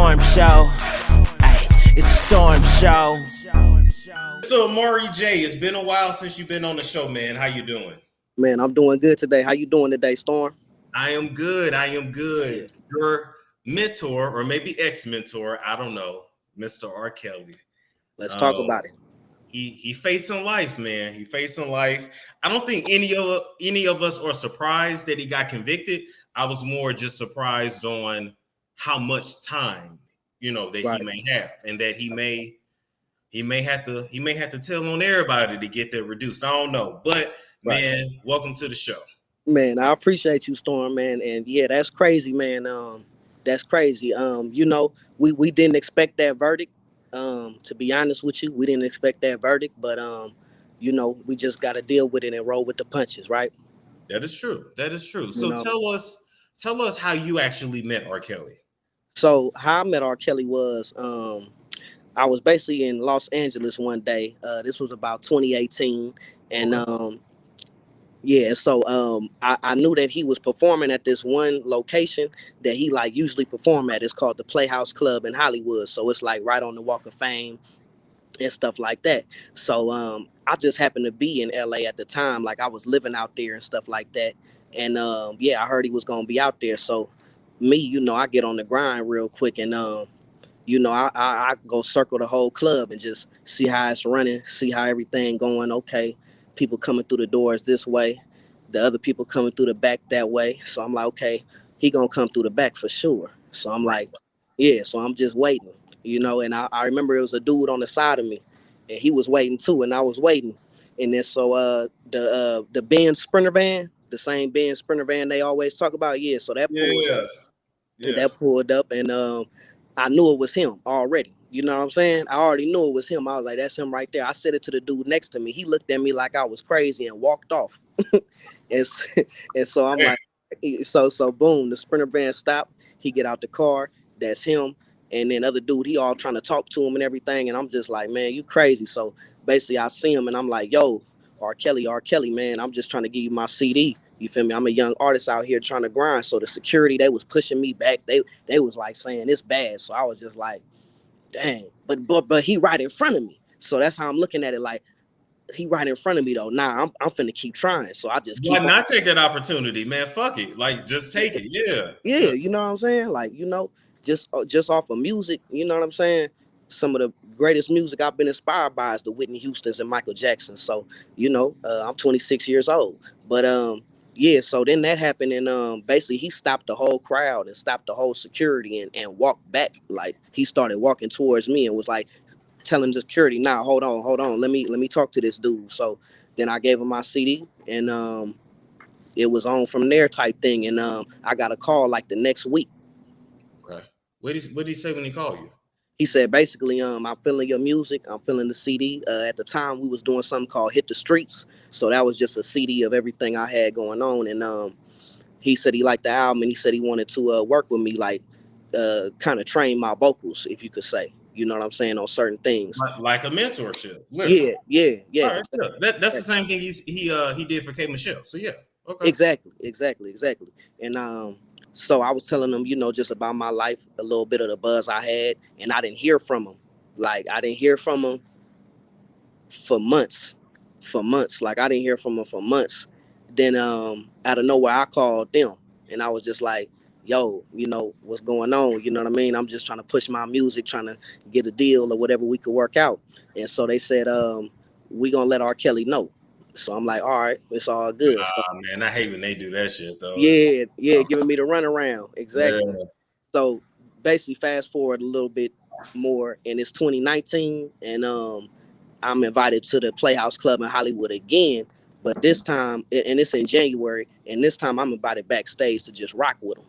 storm show. Ay, it's a storm show. So, Maury J, it's been a while since you've been on the show, man. How you doing? Man, I'm doing good today. How you doing today, Storm? I am good. Your mentor, or maybe ex-mentor, I don't know, Mr. R.Kelly. Let's talk about it. He facing life, man. He facing life. I don't think any of us are surprised that he got convicted. I was more just surprised on how much time, that he may have, and that he may have to tell on everybody to get that reduced. I don't know, but man, welcome to the show. Man, I appreciate you, Storm, man, and yeah, that's crazy, man. That's crazy. We didn't expect that verdict. To be honest with you, we didn't expect that verdict, but we just got to deal with it and roll with the punches, right? That is true. So tell us how you actually met R.Kelly. So how I met R.Kelly was I was basically in Los Angeles one day. This was about 2018, and I knew that he was performing at this one location that he usually perform at. It's called the Playhouse Club in Hollywood. So it's right on the Walk of Fame and stuff like that. So I just happened to be in LA at the time. I was living out there and stuff like that. And I heard he was gonna be out there. So me, I get on the grind real quick, and I go circle the whole club and just see how it's running, see how everything going. Okay, people coming through the doors this way, the other people coming through the back that way. So I'm like, okay, he gonna come through the back for sure. So I'm like, yeah. So I'm just waiting, and I remember it was a dude on the side of me, and he was waiting too, and I was waiting. And then so the Benz Sprinter van, the same Benz Sprinter van they always talk about, so that pulled up, and I knew it was him already. You know what I'm saying? I already knew it was him. I was like, that's him right there. I said it to the dude next to me. He looked at me like I was crazy and walked off. and so I'm like, so boom, the Sprinter van stopped. He get out the car. That's him. And then other dude, he all trying to talk to him and everything. And I'm just like, man, you crazy. So basically I see him and I'm like, yo, R.Kelly, man, I'm just trying to give you my CD. You feel me? I'm a young artist out here trying to grind. So the security, they was pushing me back. They was saying it's bad. So I was just like, dang. But he right in front of me. So that's how I'm looking at it. He right in front of me though. Nah, I'm finna keep trying. So I just why not take that opportunity, man? Fuck it. Just take it. Yeah. Yeah, you know what I'm saying? Just off of music, you know what I'm saying? Some of the greatest music I've been inspired by is the Whitney Houstons and Michael Jackson. So, I'm 26 years old. But so then that happened, and basically he stopped the whole crowd and stopped the whole security and walked back. He started walking towards me and was telling the security, nah, hold on, let me talk to this dude. So then I gave him my CD, and it was on from there type thing, and I got a call the next week. Right. What did he say when he called you? He said basically, I'm feeling your music, I'm feeling the CD. At the time we was doing something called Hit the Streets. So that was just a CD of everything I had going on. And he said he liked the album, and he said he wanted to work with me, kind of train my vocals, if you could say, you know what I'm saying, on certain things. Like a mentorship. Literally. Yeah. Right, that's the same thing he did for K. Michelle. So yeah. Okay. Exactly. And so I was telling him, just about my life, a little bit of the buzz I had, and I didn't hear from him. I didn't hear from him for months. I didn't hear from him for months. Then out of nowhere, I called them, and I was just like, yo, what's going on? You know what I mean? I'm just trying to push my music, trying to get a deal or whatever we could work out. And so they said, we gonna let R.Kelly know. So I'm like, all right, it's all good. Man, I hate when they do that shit though. Yeah, giving me the runaround. Exactly. Yeah. So basically fast forward a little bit more, and it's 2019, and I'm invited to the Playhouse Club in Hollywood again, but this time, and it's in January, and this time I'm invited backstage to just rock with them.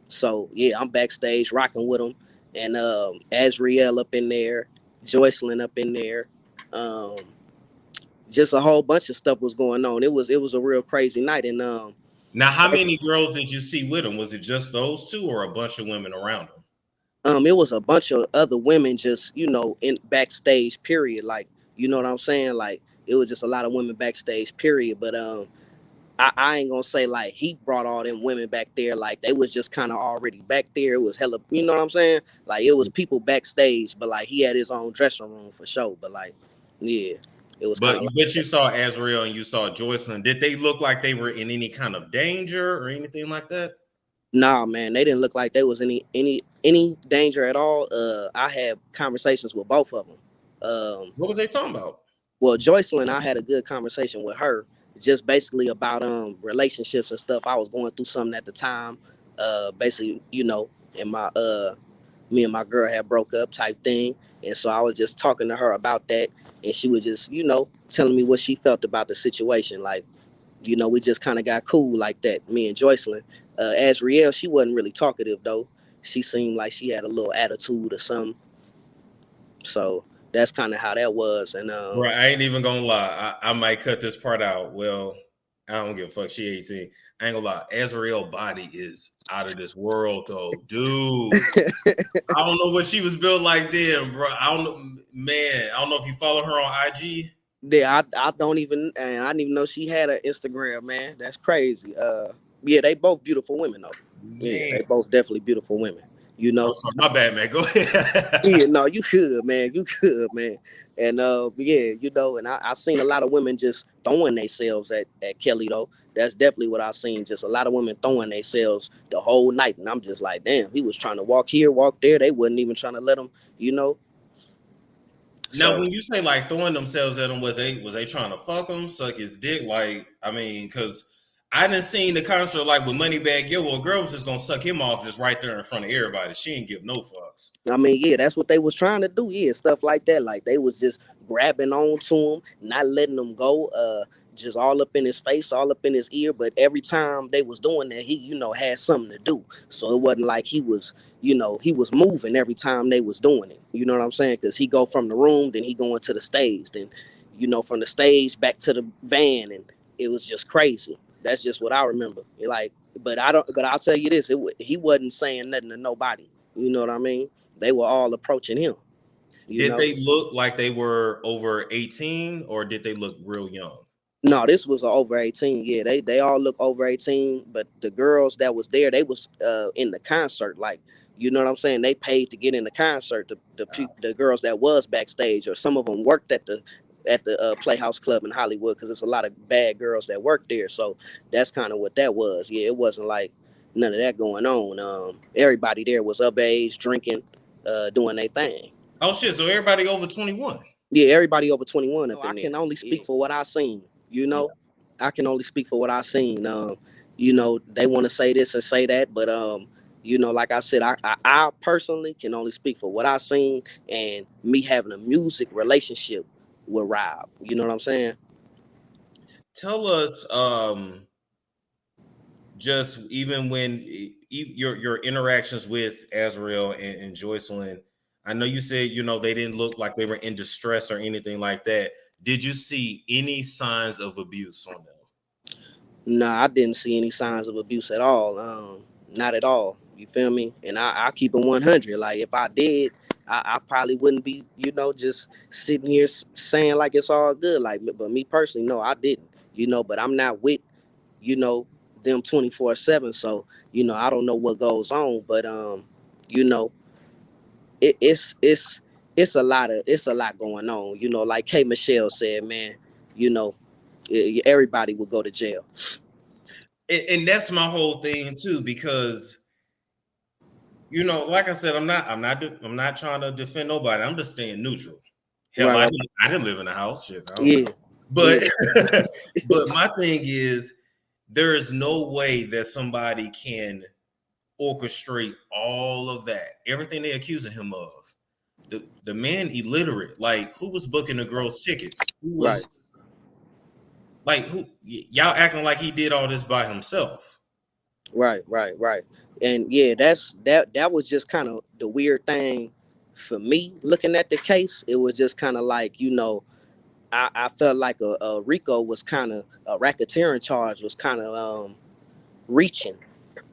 So yeah, I'm backstage rocking with them, and AZRIEL up in there, JOYCLEYN up in there, just a whole bunch of stuff was going on. It was a real crazy night. And now, how many girls did you see with him? Was it just those two, or a bunch of women around him? It was a bunch of other women, just in backstage. Period. You know what I'm saying? It was just a lot of women backstage. Period. But I ain't gonna say like he brought all them women back there. Like they was just kind of already back there. It was hella, you know what I'm saying? Like it was people backstage, but like he had his own dressing room for sure. But like, yeah, it was kind But of like you saw Azriel and you saw Joycelyn. Did they look like they were in any kind of danger or anything like that? nah, man, they didn't look like there was any danger at all. I had conversations with both of them. What was they talking about? Well, Joycelyn, I had a good conversation with her, just basically about relationships and stuff. I was going through something at the time. Basically, you know, and my me and my girl had broke up type thing. And so I was just talking to her about that, and she was just, you know, telling me what she felt about the situation. Like, you know, we just kind of got cool like that, me and Joycelyn. Azriel, she wasn't really talkative though. She seemed like she had a little attitude or something. So that's kind of how that was. And Bro, I ain't even gonna lie. I might cut this part out. Well, I don't give a fuck. She 18. I ain't gonna lie. Azriel body is out of this world, though, dude. I don't know what she was built like then, bro. I don't know, man. I don't know if you follow her on IG. yeah, I don't even, and I didn't even know she had an Instagram, man. That's crazy. Yeah, they both beautiful women though. Man. Yeah, they both definitely beautiful women. You know. Oh, sorry, my bad, man. Go ahead. Yeah, no, you could, man. You could, man. And yeah, you know, and I seen a lot of women just throwing themselves at Kelly though. That's definitely what I seen. Just a lot of women throwing themselves the whole night, and I'm just like, damn, he was trying to walk here, walk there. They wasn't even trying to let him, you know. Now, So when you say like throwing themselves at him, was they trying to fuck him, suck his dick? Like, I mean, because I didn't seen the concert like with Moneybagg Yo. Well, girl was just gonna suck him off just right there in front of everybody. She ain't give no fucks. I mean, yeah, that's what they was trying to do. Yeah, stuff like that. Like they was just grabbing on to him, not letting him go. Just all up in his face, all up in his ear. But every time they was doing that, he, you know, had something to do. So it wasn't like he was, you know, he was moving every time they was doing it. You know what I'm saying? Because he go from the room, then he going to the stage, then, you know, from the stage back to the van, and it was just crazy. That's just what I remember. Like, but I don't. But I'll tell you this: he wasn't saying nothing to nobody. You know what I mean? They were all approaching him. Did they look like they were over 18 or did they look real young? No, this was over 18. Yeah, they all look over 18, but the girls that was there, they was in the concert. Like, you know what I'm saying? They paid to get in the concert. The girls that was backstage, or some of them worked at the Playhouse Club in Hollywood, because it's a lot of bad girls that work there. So that's kind of what that was. Yeah, it wasn't like none of that going on. Everybody there was of age, drinking, doing their thing. Oh shit! So everybody over 21. Yeah, everybody over 21 up in there. I can only speak for what I seen. You know, I can only speak for what I seen. You know, they want to say this and say that, but you know, like I said, I personally can only speak for what I seen, and me having a music relationship with Rob. You know what I'm saying? Tell us, just even when your interactions with Azriel and Joycelyn. I know you said, you know, they didn't look like they were in distress or anything like that. Did you see any signs of abuse on them? Nah, I didn't see any signs of abuse at all. Not at all. You feel me? And I keep it 100. Like if I did, I probably wouldn't be, you know, just sitting here saying like it's all good. Like, but me personally, no, I didn't. You know, but I'm not with, you know, them 24/7. So, you know, I don't know what goes on. But you know, it's a lot going on. You know, like K Michelle said, man. You know, everybody will go to jail. And that's my whole thing too, because you know, like I said, I'm not trying to defend nobody. I'm just staying neutral. Hell, Right. I didn't live in a house, shit. Yeah. But yeah. but my thing is, there is no way that somebody can orchestrate all of that, everything they accusing him of. The man illiterate. Like, who was booking the girls' tickets? Who was like who? Y'all acting like he did all this by himself. Right. And yeah, that was just kind of the weird thing for me looking at the case. It was just kind of like, you know, I felt like a Rico was kind of a racketeering charge was kind of reaching.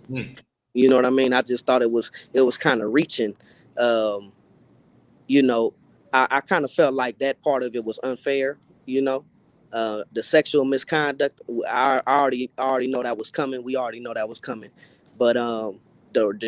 You know what I mean? I just thought it was kind of reaching. You know, I kind of felt like that part of it was unfair, you know. The sexual misconduct, I already know that was coming. We already know that was coming. But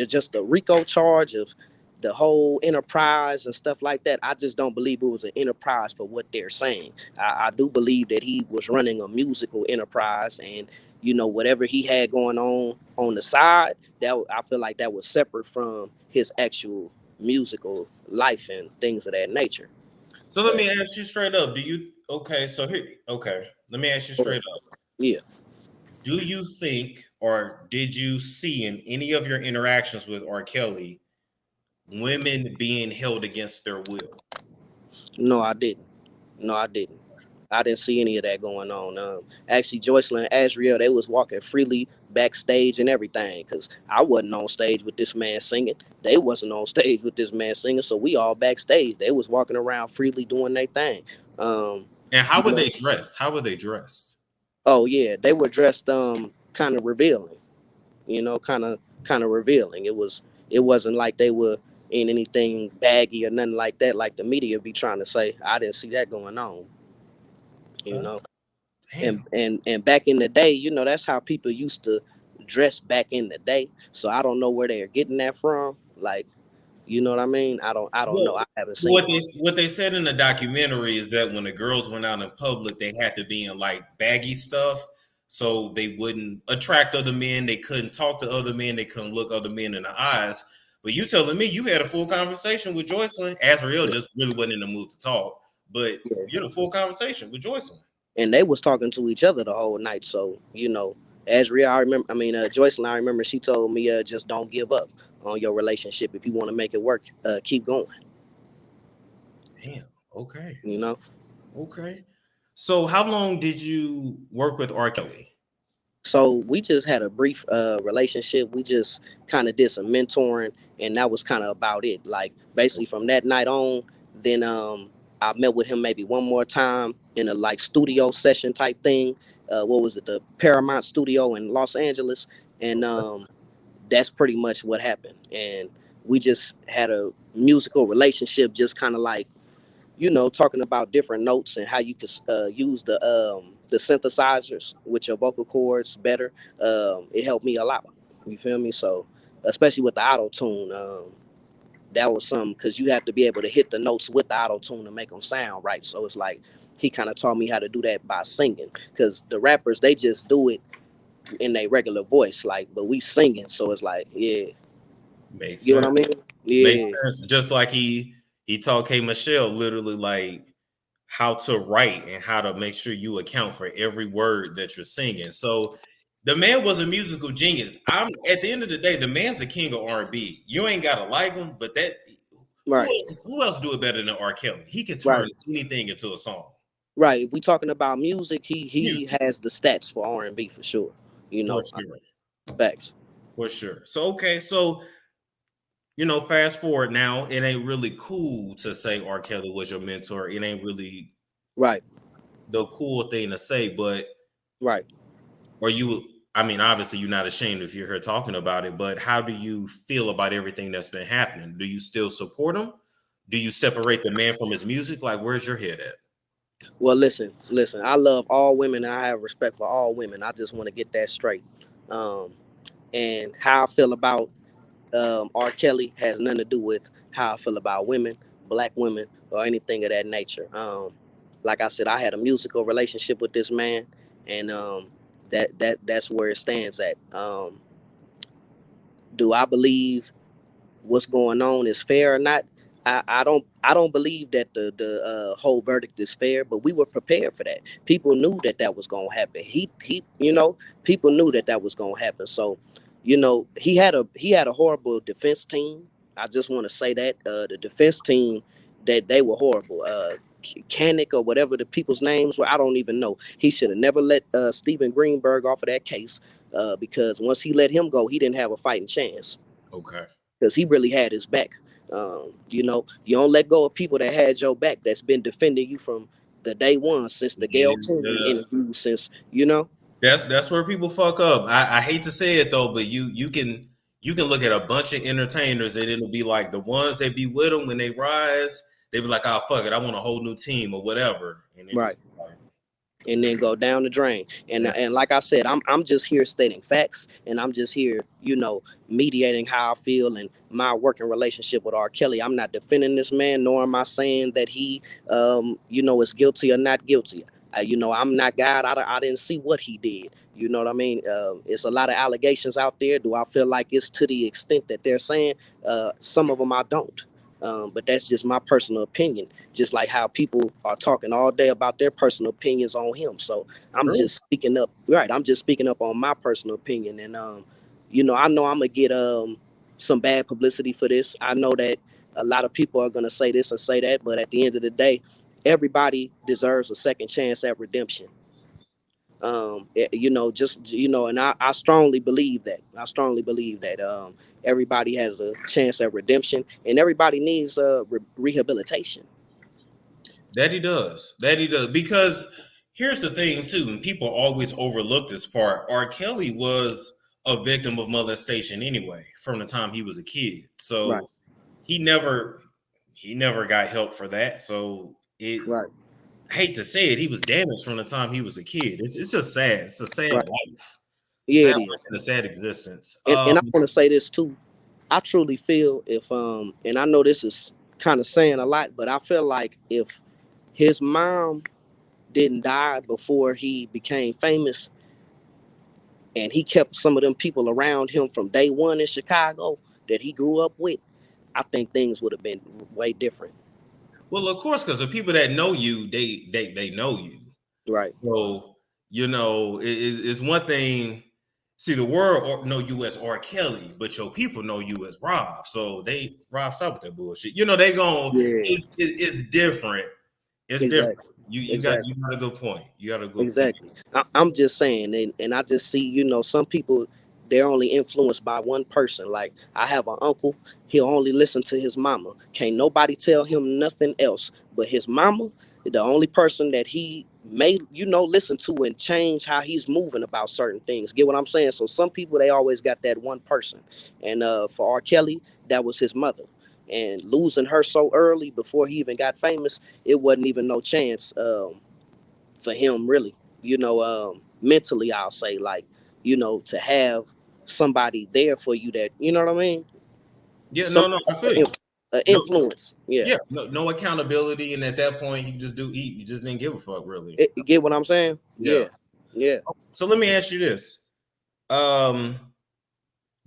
just the RICO charge of the whole enterprise and stuff like that, I just don't believe it was an enterprise for what they're saying. I do believe that he was running a musical enterprise, and whatever he had going on the side, that I feel like that was separate from his actual musical life and things of that nature. So let me ask you straight up. Let me ask you straight up. Yeah. Do you think, or did you see in any of your interactions with R.Kelly, women being held against their will? No, I didn't. No, I didn't. I didn't see any of that going on. Actually, Joycelyn and Azriel, they was walking freely backstage and everything, because I wasn't on stage with this man singing. They wasn't on stage with this man singing, so we all backstage. They was walking around freely doing their thing. And how were they dressed? How were they dressed? Oh yeah, they were dressed kind of revealing. Kind of revealing. It wasn't like they were in anything baggy or nothing like that, like the media be trying to say. I didn't see that going on. Damn. And back in the day, that's how people used to dress back in the day. So I don't know where they're getting that from. Like, you know what I mean? I don't know. I haven't seen what they said in the documentary is that when the girls went out in public, they had to be in like baggy stuff so they wouldn't attract other men. They couldn't talk to other men. They couldn't look other men in the eyes. But you telling me you had a full conversation with Joycelyn. Azriel just really wasn't in the mood to talk, but you had a full conversation with Joycelyn. And they was talking to each other the whole night. So, Azriel, Joycelyn, I remember she told me, just don't give up on your relationship. If you want to make it work, keep going. Damn. Okay. Okay. So how long did you work with R.Kelly? So we just had a brief relationship. We just kind of did some mentoring, and that was kind of about it. Like, basically from that night on, then I met with him maybe one more time in a like studio session type thing. What was it? The Paramount Studio in Los Angeles. And that's pretty much what happened. And we just had a musical relationship, just kind of like, talking about different notes and how you could use the synthesizers with your vocal cords better. It helped me a lot. You feel me? So especially with the auto tune, that was something, because you have to be able to hit the notes with the auto tune to make them sound right. So it's like he kind of taught me how to do that by singing, because the rappers, they just do it in their regular voice, like, but we singing, so it's like, yeah, makes you sense. know what I mean? Yeah, makes sense. Just like he taught K Michelle literally like how to write and how to make sure you account for every word that you're singing. So the man was a musical genius. I'm at the end of the day, the man's the king of R&B. You ain't gotta like him, but that right, who else do it better than R.Kelly? He can turn anything into a song. Right. If we talking about music, he has the stats for R&B for sure. For sure. Facts. For sure. So okay, so fast forward now, it ain't really cool to say R.Kelly was your mentor. It ain't really right the cool thing to say, but right. Or obviously you're not ashamed if you're here talking about it, but how do you feel about everything that's been happening? Do you still support him? Do you separate the man from his music? Like, where's your head at? Well, listen. I love all women, and I have respect for all women. I just want to get that straight. And how I feel about R. Kelly has nothing to do with how I feel about women, black women, or anything of that nature. Like I said, I had a musical relationship with this man, and that's where it stands at. Do I believe what's going on is fair or not? I don't believe that the whole verdict is fair, but we were prepared for that. People knew that was gonna happen. People knew that was gonna happen. So, he had a horrible defense team. I just want to say that the defense team, that they were horrible. Kanik or whatever the people's names were, I don't even know. He should have never let Steven Greenberg off of that case, because once he let him go, he didn't have a fighting chance. Okay. Because he really had his back. You don't let go of people that had your back, that's been defending you from the day one, since the Gayle King interview, since. That's where people fuck up. I hate to say it though, but you can look at a bunch of entertainers and it'll be like the ones that be with them when they rise, they be like, oh fuck it, I want a whole new team or whatever. And right. and then go down the drain. And like I said, I'm just here stating facts, and I'm just here, mediating how I feel and my working relationship with R.Kelly. I'm not defending this man, nor am I saying that he, is guilty or not guilty. I'm not God. I didn't see what he did. You know what I mean? It's a lot of allegations out there. Do I feel like it's to the extent that they're saying? Some of them I don't. But that's just my personal opinion, just like how people are talking all day about their personal opinions on him. So I'm just speaking up. Right. I'm just speaking up on my personal opinion. And, I know I'm going to get some bad publicity for this. I know that a lot of people are going to say this and say that. But at the end of the day, everybody deserves a second chance at redemption. And I strongly believe that everybody has a chance at redemption, and everybody needs rehabilitation. That he does, because here's the thing too, and people always overlook this part. R.Kelly was a victim of molestation anyway from the time he was a kid, so Right. he never got help for that. So Right. I hate to say it, he was damaged from the time he was a kid. It's just sad. It's a sad Right. life. Yeah, sad it is. life and a sad existence. And I want to say this too. I truly feel and I know this is kind of saying a lot, but I feel like if his mom didn't die before he became famous, and he kept some of them people around him from day one in Chicago that he grew up with, I think things would have been way different. Well, of course, because the people that know you, they know you. Right. So, it's one thing. See, the world know you as R.Kelly, but your people know you as Rob. So Rob, stop with that bullshit. They gon' it's different. It's different. You got a good point. You got a good exactly. Point. I'm just saying, and I just see, some people, they're only influenced by one person. Like, I have an uncle, he'll only listen to his mama. Can't nobody tell him nothing else but his mama. The only person that he may, listen to and change how he's moving about certain things. Get what I'm saying? So some people, they always got that one person. And for R.Kelly, that was his mother. And losing her so early before he even got famous, it wasn't even no chance for him, really. Mentally, I'll say, like, to have somebody there for you that, you know what I mean? Yeah, no, I feel you. Influence. No accountability, and at that point, he just didn't give a fuck, really. You get what I'm saying? Yeah. So let me ask you this: the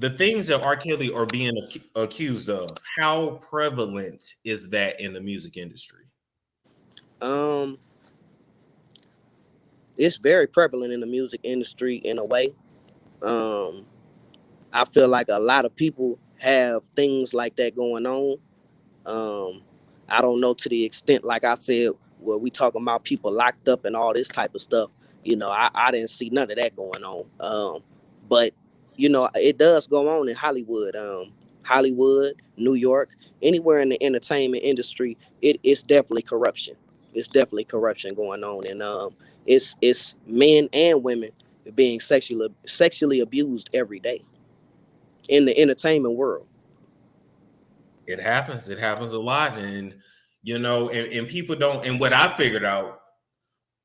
things that R.Kelly are being accused of, how prevalent is that in the music industry? It's very prevalent in the music industry in a way. I feel like a lot of people have things like that going on. I don't know to the extent, like I said, where we talking about people locked up and all this type of stuff. I didn't see none of that going on. But it does go on in Hollywood, New York, anywhere in the entertainment industry. It's definitely corruption. It's definitely corruption going on, and it's men and women being sexually abused every day in the entertainment world. It happens a lot, and and people don't. And what I figured out,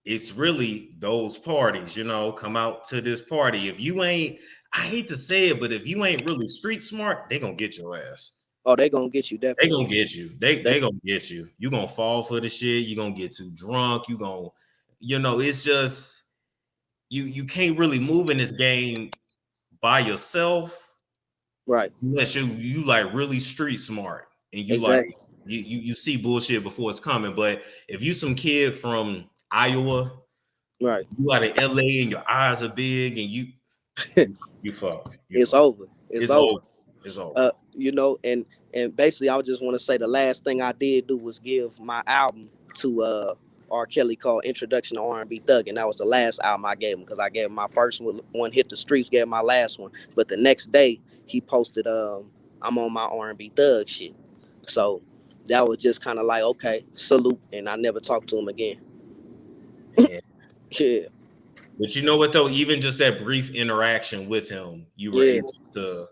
it's really those parties. Come out to this party. If you ain't, I hate to say it, but if you ain't really street smart, they gonna get your ass. Oh, they gonna get you. Definitely. They gonna get you. They gonna get you. You gonna fall for the shit. You gonna get too drunk. You gonna, it's just you can't really move in this game by yourself. Right. Unless you like really street smart and you like you see bullshit before it's coming. But if you some kid from Iowa, right, you out of LA and your eyes are big and you fucked. It's fucked. over. It's over. It's over. And basically I just want to say the last thing I did do was give my album to R.Kelly called Introduction to R&B Thug, and that was the last album I gave him, because I gave him my first one, Hit the Streets, gave him my last one. But the next day he posted I'm on my R&B Thug shit. So that was just kind of like, okay, salute, and I never talked to him again. Yeah. But you know what though, even just that brief interaction with him, you were able to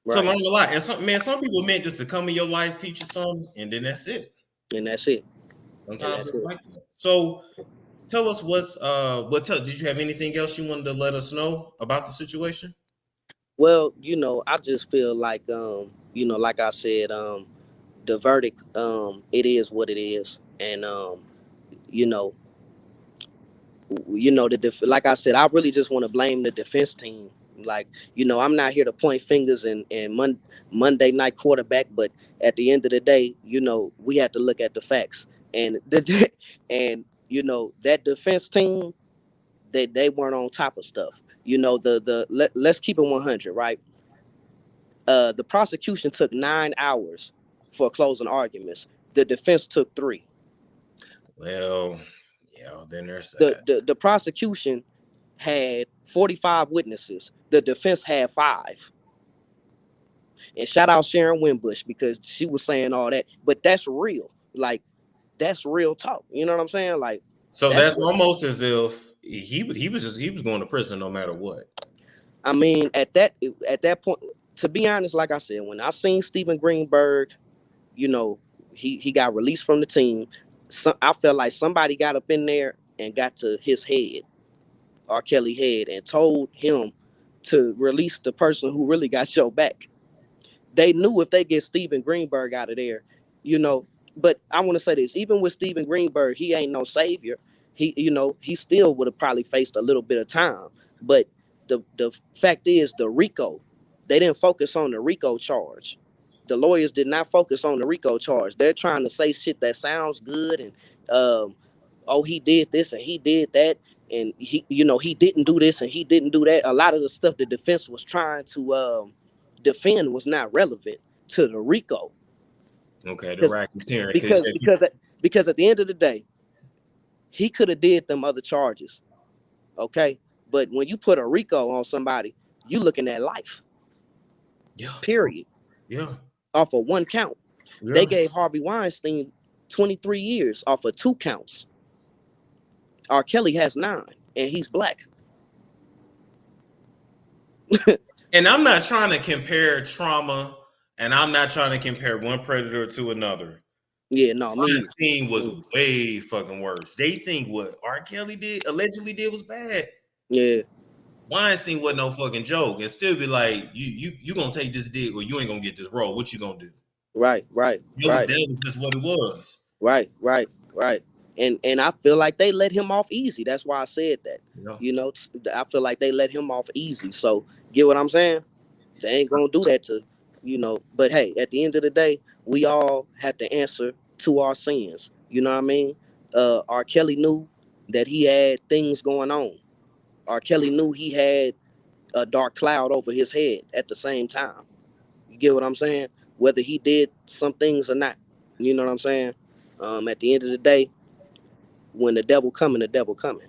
learn a lot. And some people meant just to come in your life, teach you something, and then that's it. And that's it. Sometimes it's like that. So Tell us did you have anything else you wanted to let us know about the situation? Well, I just feel like, like I said, the verdict, it is what it is. And, you know, like I said, I really just want to blame the defense team. Like, I'm not here to point fingers and Monday night quarterback, but at the end of the day, we have to look at the facts. And that defense team, they weren't on top of stuff. Let's keep it 100, right? The prosecution took 9 hours for closing arguments. The defense took 3. Well, yeah, then there's that. The prosecution had 45 witnesses. The defense had 5. And shout out Sharon Winbush, because she was saying all that. But that's real. Like, that's real talk. You know what I'm saying? Like, so that's almost as if he was going to prison no matter what. I mean, at that point, to be honest, like I said, when I seen Steven Greenberg, he got released from the team. So I felt like somebody got up in there and got to his head, R.Kelly head, and told him to release the person who really got your back. They knew if they get Steven Greenberg out of there, But I want to say this: even with Steven Greenberg, he ain't no savior. He still would have probably faced a little bit of time. But the fact is, the RICO, they didn't focus on the RICO charge. The lawyers did not focus on the RICO charge. They're trying to say shit that sounds good, and oh, he did this and he did that, and he didn't do this and he didn't do that. A lot of the stuff the defense was trying to defend was not relevant to the RICO. Okay, the Racketeering. Because at the end of the day, he could have did them other charges. Okay, but when you put a RICO on somebody, you looking at life. Yeah. Period. Yeah. Off of 1 count. Yeah. They gave Harvey Weinstein 23 years off of 2 counts. R.Kelly has 9, and he's black. And I'm not trying to compare trauma, and I'm not trying to compare one predator to another. Yeah, no, Weinstein was way fucking worse. They think what R.Kelly allegedly did was bad. Yeah. Weinstein wasn't no fucking joke, and still be like, you gonna take this dick or you ain't gonna get this role. What you gonna do? Right. That was just what it was. Right. And I feel like they let him off easy. That's why I said that. Yeah. I feel like they let him off easy. So get what I'm saying? They ain't gonna do that to, But hey, at the end of the day, we all have to answer to our sins. You know what I mean? R.Kelly knew that he had things going on. R.Kelly knew he had a dark cloud over his head at the same time. You get what I'm saying? Whether he did some things or not. You know what I'm saying? At the end of the day, when the devil coming, the devil coming.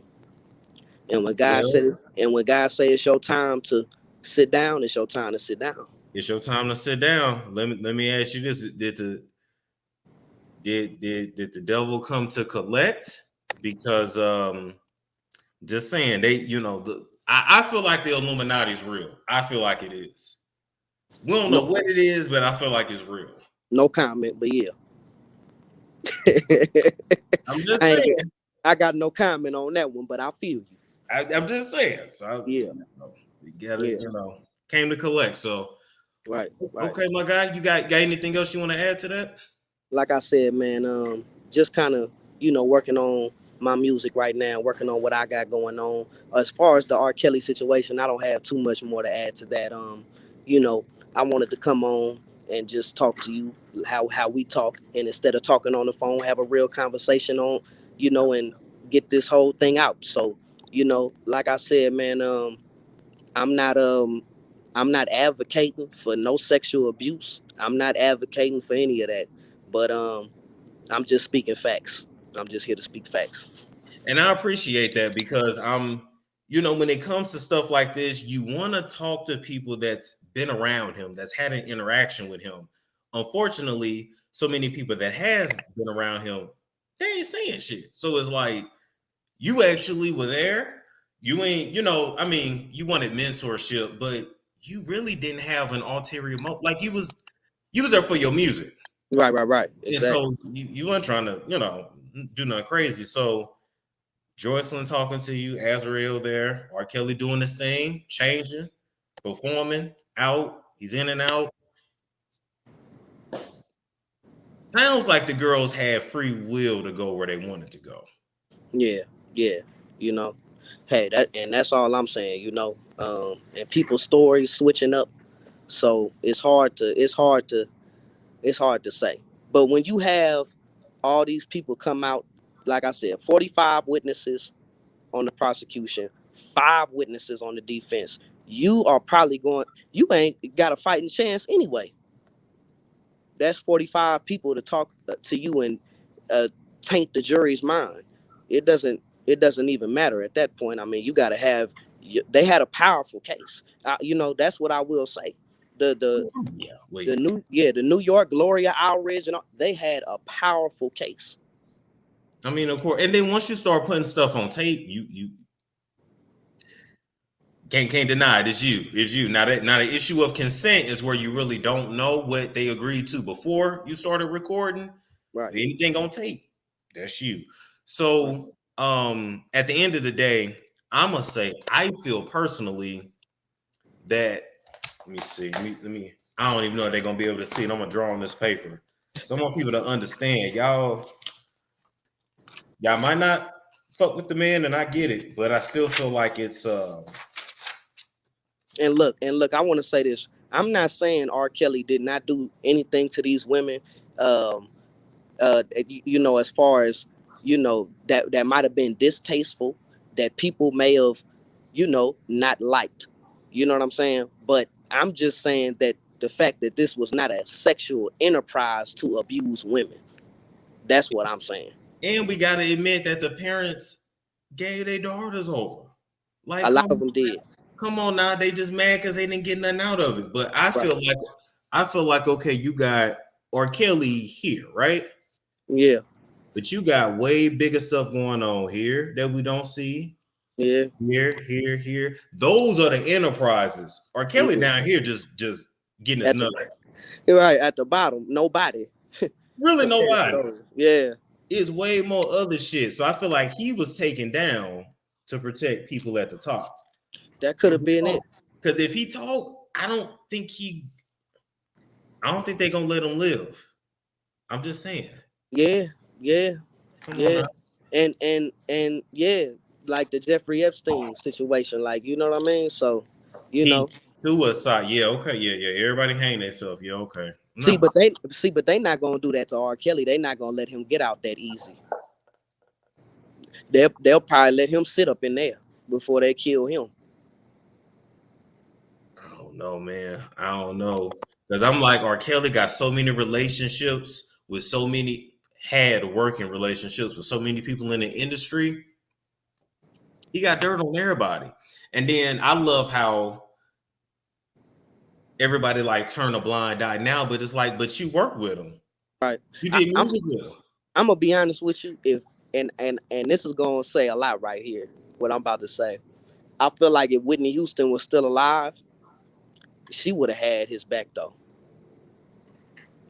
And when God said it's your time to sit down, it's your time to sit down. It's your time to sit down. Let me ask you this: Did the devil come to collect? Because just saying, I feel like the Illuminati is real. I feel like it is. We don't know what it is, but I feel like it's real. No comment, but yeah. I'm just saying. I got no comment on that one, but I feel you. I'm just saying. So yeah, you got it. Came to collect. So right. Okay, my guy, you got anything else you want to add to that? Like I said, man, just kind of working on my music right now, working on what I got going on. As far as the R.Kelly situation, I don't have too much more to add to that. I wanted to come on and just talk to you how we talk, and instead of talking on the phone, have a real conversation on, and get this whole thing out. So, like I said, man, I'm not advocating for no sexual abuse. I'm not advocating for any of that, but I'm just speaking facts. I'm just here to speak facts. And I appreciate that, because when it comes to stuff like this, you want to talk to people that's been around him, that's had an interaction with him. Unfortunately, so many people that has been around him, they ain't saying shit. So it's like, you actually were there. You ain't, you wanted mentorship, but you really didn't have an ulterior motive. Like, you was there for your music. Right. Exactly. And so you weren't trying to, do nothing crazy. So Joycelyn talking to you, Azriel there, R.Kelly doing this thing, changing, performing, out. He's in and out. Sounds like the girls had free will to go where they wanted to go. Yeah, you know. Hey, that's all I'm saying, you know. And people's stories switching up, so it's hard to say. But when you have all these people come out, like I said, 45 witnesses on the prosecution, 5 witnesses on the defense, you ain't got a fighting chance anyway. That's 45 people to talk to you and taint the jury's mind. It doesn't even matter at that point. I mean, you got to have. They had a powerful case. You know, that's what I will say. The New York Gloria outrage, and they had a powerful case. I mean, of course, and then once you start putting stuff on tape, you can't deny it. It's you. Now the issue of consent is where you really don't know what they agreed to before you started recording. Right. Anything on tape, that's you. So at the end of the day, I must say I feel personally that let me see. Let me I don't even know if they're gonna be able to see it. I'm gonna draw on this paper. So I want people to understand. Y'all might not fuck with the man, and I get it, but I still feel like it's And look, I want to say this. I'm not saying R.Kelly did not do anything to these women. You know, as far as, you know, that might have been distasteful, that people may have, you know, not liked. You know what I'm saying? But I'm just saying that the fact that this was not a sexual enterprise to abuse women. That's what I'm saying. And we gotta admit that the parents gave their daughters over. Like a lot of them did. Come on now, they just mad because they didn't get nothing out of it. But I feel like okay, you got R.Kelly here, right? Yeah. But you got way bigger stuff going on here that we don't see. Yeah. Here. Those are the enterprises. R.Kelly down here just getting his nuts. Right at the bottom, nobody. Really nobody. Yeah. It's way more other shit. So I feel like he was taken down to protect people at the top. That could have been it. Because if he talk, I don't think they're gonna let him live. I'm just saying. Yeah. Come on now. And yeah, like the Jeffrey Epstein situation, like, you know what I mean? So, you know. Suicide. Yeah, okay. Yeah. Everybody hang themselves. Yeah, okay. No. But they not gonna do that to R.Kelly. They not gonna let him get out that easy. They'll probably let him sit up in there before they kill him. I don't know, man. I don't know. Because I'm like, R.Kelly got so many relationships with had working relationships with so many people in the industry. He got dirt on everybody. And then I love how everybody like turn a blind eye now, but it's like, but you work with him. Right. You did music with him. I'm gonna be honest with you. And this is gonna say a lot right here, what I'm about to say. I feel like if Whitney Houston was still alive, she would have had his back though.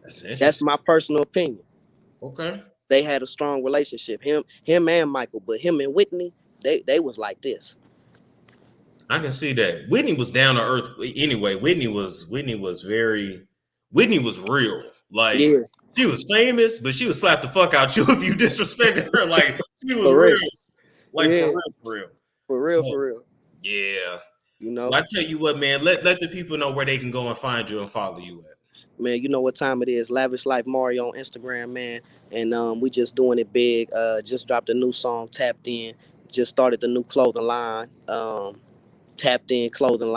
That's my personal opinion. Okay. They had a strong relationship. Him and Michael, but him and Whitney, they was like this. I can see that. Whitney was down to earth anyway. Whitney was real. Like, yeah. She was famous, but she would slap the fuck out you if you disrespected her. Like, she was real. Like, yeah. For real. Yeah. You know, well, I tell you what, man, let the people know where they can go and find you and follow you at. Man, you know what time it is. Lavish Life Mario on Instagram, man. And we just doing it big. Just dropped a new song, Tapped In. Just started the new clothing line. Tapped in clothing.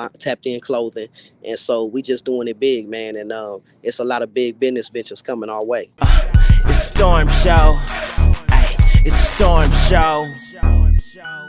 And so we just doing it big, man. And it's a lot of big business ventures coming our way. It's a storm show. Ay, it's a storm show.